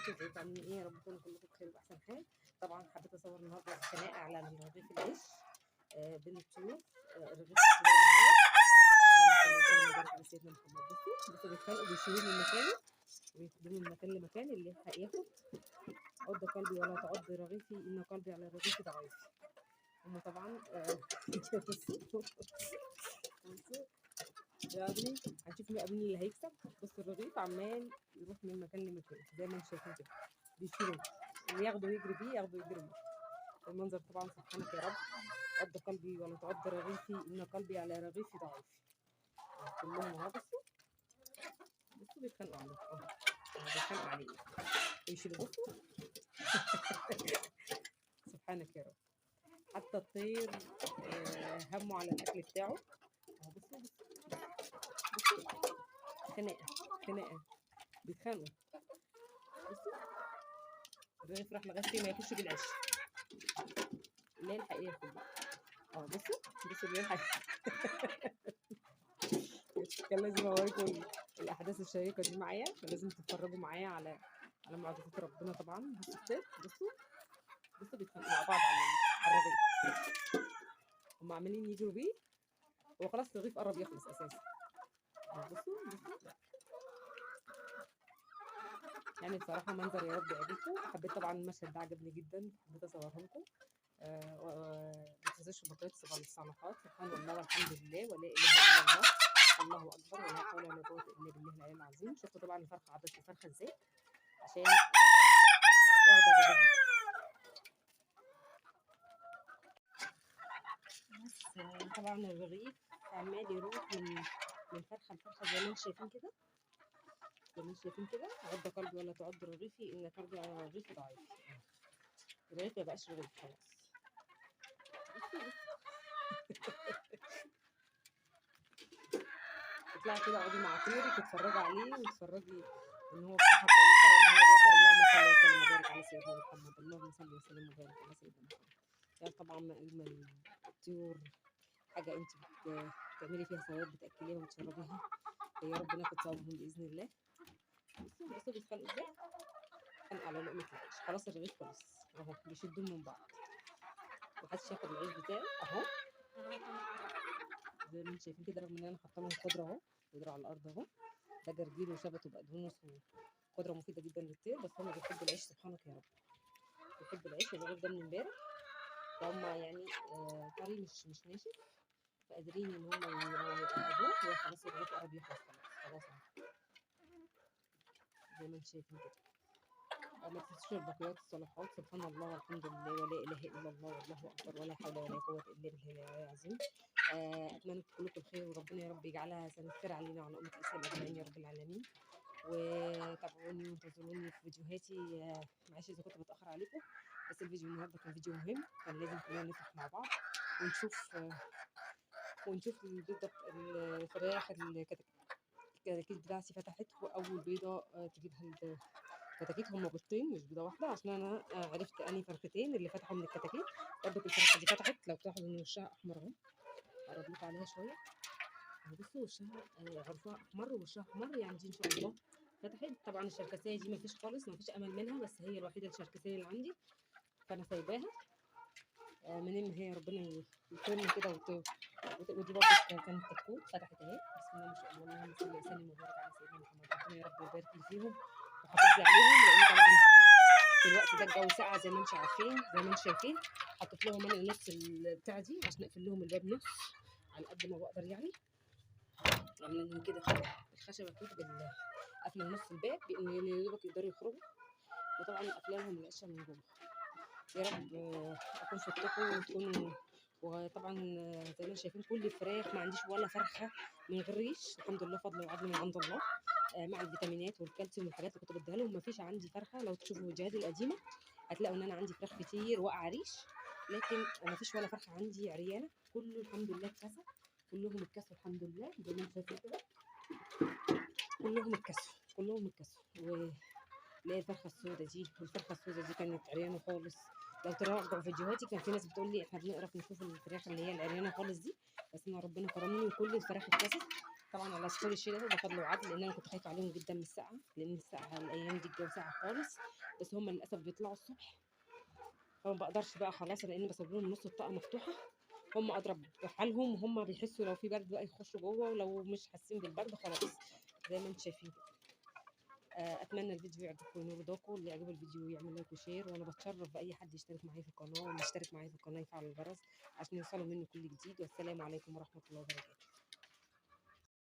ازيكم عاملين ايه؟ يا رب تكونوا كلكم بخير واحسن حال. طبعا حبيت اصور النهارده خناقه على رغيف العيش بين الطيور. الرغيف طلع معايا. اللهم صل وسلم وبارك على سيدنا محمد. بصوا بيتخانقوا، بيشيلوه من مكانه وياخدوه من مكان لمكان. اللي يلحق ياخد. عض قلبي ولا تعض رغيفي، ان قلبي على رغيفي ضعيف. هما طبعا بصوا يعني هنشوف مين اللي هيكسب. بص الرغيف عمال يروح من مكان لمكان زي ما انتم شايفين كده، بيشيلوه وياخده يجري بيه، ياخده يجري بيه. المنظر طبعا سبحانك يا رب. عض قلبي ولا تعض رغيفي، ان قلبي على رغيفي ضعيف. كلهم اهو بصوا بيتخانقوا عليه بيتخانقوا عليه ويشيلوا. بصوا سبحانك يا رب. حتى الطير همه على الاكل بتاعه اهو. بصوا خناقه خناقه بيتخانقوا. بصوا الرغيف راح لغايه فين ما يخش بالعيش. اللي يلحق ياخد بصوا اللي يلحق. كان لازم اوريكم الاحداث الشيقه دي معايا، فلازم تتفرجوا معايا على معجزات ربنا طبعا. بصوا الطير بصوا بيتخانقوا مع بعض على الرغيف. هم عمالين يجروا بيه. هو خلاص الرغيف قرب يخلص اساسا. بصوا يعني بصراحه منظر يا رب يعجبكم. حبيت طبعا المشهد ده عجبني جدا، حبيت اصوره لكم. ما تنسوش بقية الصالحات. سبحان الله والحمد لله ولا اله الا الله، الله اكبر ولا حول ولا قوه الا بالله العلي العظيم. شفتوا طبعا الفرخه عضت الفرخه ازاي عشان واخده الرغيف بس. طبعا الرغيف عمال يروح من فرخه لفرخه زي ما انتم شايفين كده، عض قلبي ولا تعض رغيفي، ان قلبي على رغيفي ضعيف. الرغيف ما بقاش رغيف خلاص. اطلعي كده اقعدي مع طيرك وتتفرجي عليه وتتفرجي ان هو بصحه كويسه وان هو بياكل. اللهم صل وسلم وبارك على سيدنا محمد. اللهم صل وسلم وبارك على سيدنا محمد. يعني طبعا ما اجمل الطيور، حاجه انت بتعملي فيها ثواب، بتاكليها وتشربيها. يا رب ناخد ثوابهم باذن الله. بصوا بيتخانقوا ازاي، خانقوا على لقمه العيش. خلاص الرغيف خلص اهو، بيشدوه من بعض. محدش ياخد العيش بتاعي اهو زي ما انتم شايفين كده. رغم ان انا حاطه لهم خضره اهو، خضره على الارض اهو. ده جرجير وشبت وبقدونس وخضره مفيده جدا للطير. بس هم بيحبوا العيش سبحانك يا رب، بيحبوا العيش. الرغيف ده من امبارح فهم يعني طري مش ناشف، فقادرين ان هم يقعدوه. وخلاص الرغيف قرب يخلص خلاص زي ما انتم شايفين كده. ما تنسوش البقيات الصالحات. سبحان الله والحمد لله ولا اله الا الله والله اكبر ولا حول ولا قوه الا بالله العلي العظيم. اتمنى كلكم الخير وربنا يا رب يجعلها سنه خير علينا وعلى امه الاسلام اجمعين يا رب العالمين. وتابعوني وانتظروني في فيديوهاتي. معلش اذا كنت بتاخر عليكم، بس الفيديو النهارده كان فيديو مهم، كان لازم كلنا نفرح مع بعض ونشوف البيضه الفراخ الكتاكيت بتاعتي فتحت. واول بيضه تجيبها الكتاكيت. هم بيضتين مش بيضه واحده، عشان انا عرفت اني فرختين اللي فتحوا من الكتاكيت. برضه الفرخه دي فتحت، لو تلاحظوا ان وشها احمر اهو. اقرب لكم عليها شويه. بصوا وشها عرفها احمر ووشها احمر، يعني دي ان شاء الله فتحت. طبعا الشركسيه دي مفيش خالص، مفيش امل منها، بس هي الوحيده الشركسيه اللي عندي، فانا سايباها منين ما هي ربنا يكرمنا كده. ودي برضه كانت كتكوت فتحت اهي. بسم الله ما شاء الله، اللهم صل وسلم وبارك على سيدنا محمد. ربنا يا رب يبارك لي فيهم ويحافظ لي عليهم، لان طبعا في الوقت ده الجو ساقع زي ما انتم عارفين، زي ما انتم شايفين. حطيت لهم انا نص البتاعه دي عشان اقفل لهم الباب نص على قد ما بقدر يعني. عامله لهم كده الخشبه كده قافله نص الباب بان يا دوبك يقدروا يخرجوا. وطبعا قافله لهم العشه من جوه. يا رب اكون فدتكم وتكونوا. وطبعا زي ما انتم شايفين كل الفراخ ما عنديش ولا فرخه من غير ريش، الحمد لله فضل وعدل من عند الله. مع الفيتامينات والكالسيوم والحاجات اللي كنت بديها لهم ما فيش عندي فرخه. لو تشوفوا فيديوهاتي القديمه هتلاقوا ان انا عندي فراخ كتير واقعه ريش، لكن ما فيش ولا فرخه عندي عريانه. كله الحمد لله اتكسى، كلهم اتكسوا الحمد لله زي ما انتم شايفين كده. كلهم اتكسوا. اللي هي الفرخه السوداء دي، والفرخه السوداء دي كانت عريانه خالص. لو تراجعوا فيديوهاتي كان في ناس بتقول لي احنا بنقرف نشوف الفراخ اللي هي العريانه خالص دي، بس انا ربنا كرمني وكل الفراخ اتكست. طبعا على سحور الشتاء ده فضل وعدل، لان انا كنت خايفه عليهم جدا من السقعه، لان السقعه الايام دي الجو ساقع خالص. بس هم للاسف بيطلعوا الصبح، فما بقدرش بقى خلاص، لان بسيب لهم نص الطاقه مفتوحه. هم اضرب بحالهم، وهم بيحسوا لو في برد بقى يخشوا جوه، ولو مش حاسين بالبرد خلاص زي ما انتم شايفين كده. اتمنى الفيديو يعجبكم وينول رضاكم. اللي يعجبه الفيديو يعمل لايك وشير، وانا بتشرف باي حد يشترك معايا في القناه، واللي يشترك معايا في القناه يفعل الجرس عشان يوصلوا منه كل جديد. والسلام عليكم ورحمه الله وبركاته.